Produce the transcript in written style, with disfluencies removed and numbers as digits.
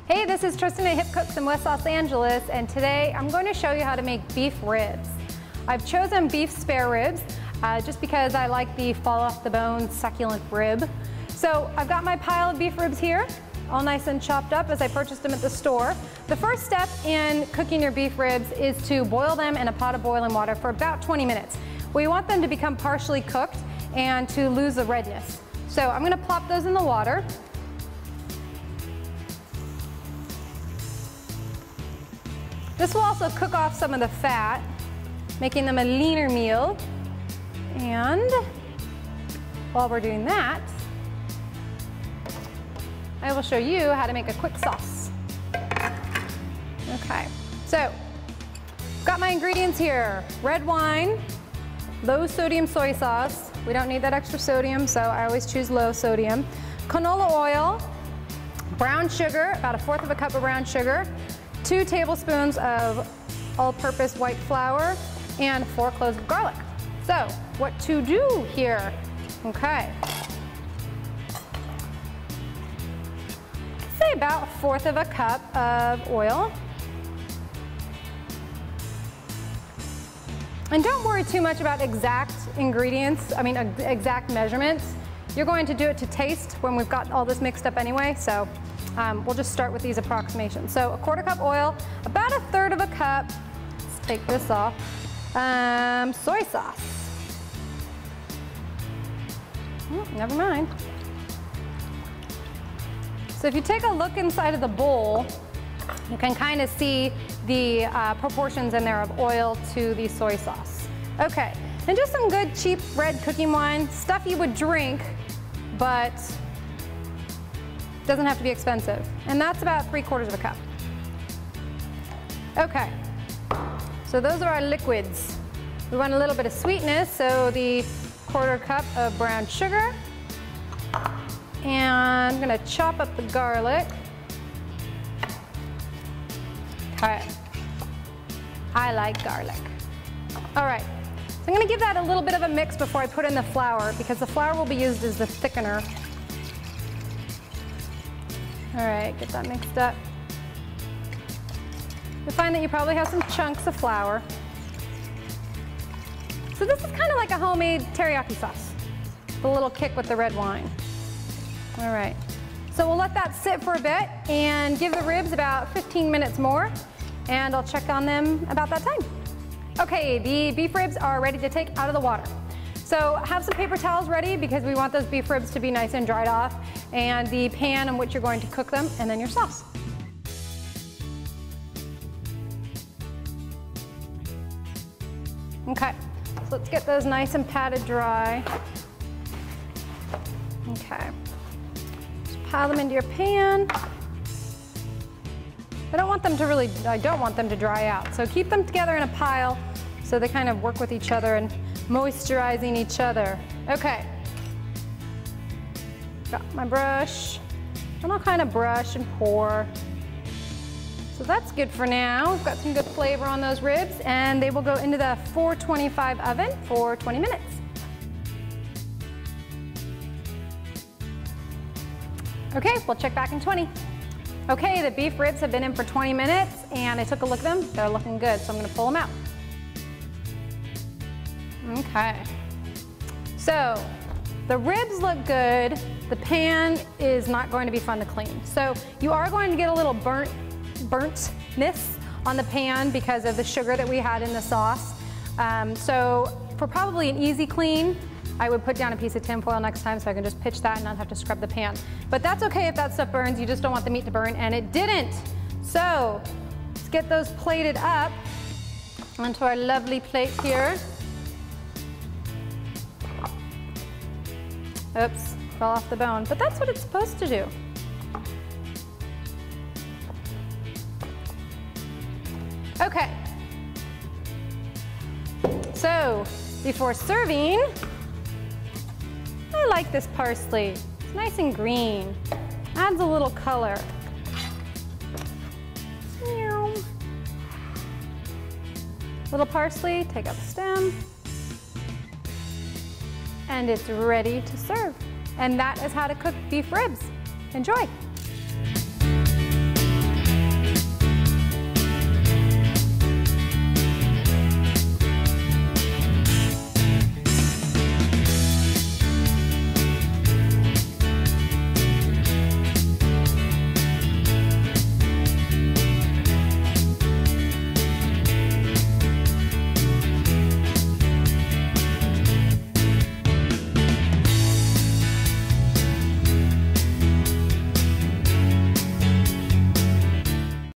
Hey, this is Tristan at Hip Cooks in West Los Angeles, and today I'm going to show you how to make beef ribs. I've chosen beef spare ribs just because I like the fall off the bone succulent rib. So I've got my pile of beef ribs here, all nice and chopped up as I purchased them at the store. The first step in cooking your beef ribs is to boil them in a pot of boiling water for about 20 minutes. We want them to become partially cooked and to lose the redness. So I'm going to plop those in the water. This will also cook off some of the fat, making them a leaner meal. And while we're doing that, I will show you how to make a quick sauce. Okay, so got my ingredients here. Red wine, low sodium soy sauce. We don't need that extra sodium, so I always choose low sodium. Canola oil, brown sugar, about 1/4 cup of brown sugar, 2 tablespoons of all-purpose white flour, and 4 cloves of garlic. So, what to do here? Okay. Say about 1/4 cup of oil. And don't worry too much about exact ingredients, exact measurements. You're going to do it to taste when we've got all this mixed up anyway, so we'll just start with these approximations. So 1/4 cup oil, about 1/3 cup, let's take this off, soy sauce. Never mind. So if you take a look inside of the bowl, you can kind of see the proportions in there of oil to the soy sauce. Okay, and just some good cheap red cooking wine, stuff you would drink, but doesn't have to be expensive. And that's about 3/4 cup. Okay, so those are our liquids. We want a little bit of sweetness, so the 1/4 cup of brown sugar. And I'm gonna chop up the garlic. Okay, I like garlic. All right, so I'm gonna give that a little bit of a mix before I put in the flour, because the flour will be used as the thickener. All right, get that mixed up. You'll find that you probably have some chunks of flour. So this is kind of like a homemade teriyaki sauce, with a little kick with the red wine. All right, so we'll let that sit for a bit and give the ribs about 15 minutes more, and I'll check on them about that time. Okay, the beef ribs are ready to take out of the water. So have some paper towels ready because we want those beef ribs to be nice and dried off, and the pan in which you're going to cook them, and then your sauce. Okay, so let's get those nice and patted dry. Okay, just pile them into your pan. I don't want them to dry out, so keep them together in a pile so they kind of work with each other and moisturizing each other. Okay, got my brush, and I'll kind of brush and pour. So that's good for now. We've got some good flavor on those ribs, and they will go into the 425 oven for 20 minutes. Okay, we'll check back in 20. Okay, the beef ribs have been in for 20 minutes, and I took a look at them. They're looking good, so I'm gonna pull them out. Okay, so the ribs look good. The pan is not going to be fun to clean. So you are going to get a little burntness on the pan because of the sugar that we had in the sauce. So for probably an easy clean, I would put down a piece of tin foil next time so I can just pitch that and not have to scrub the pan. But that's okay if that stuff burns, you just don't want the meat to burn, and it didn't. So let's get those plated up onto our lovely plate here. Oops, fell off the bone, but that's what it's supposed to do. Okay, so before serving, I like this parsley. It's nice and green, adds a little color. Little parsley, take out the stem. And it's ready to serve. And that is how to cook beef ribs. Enjoy.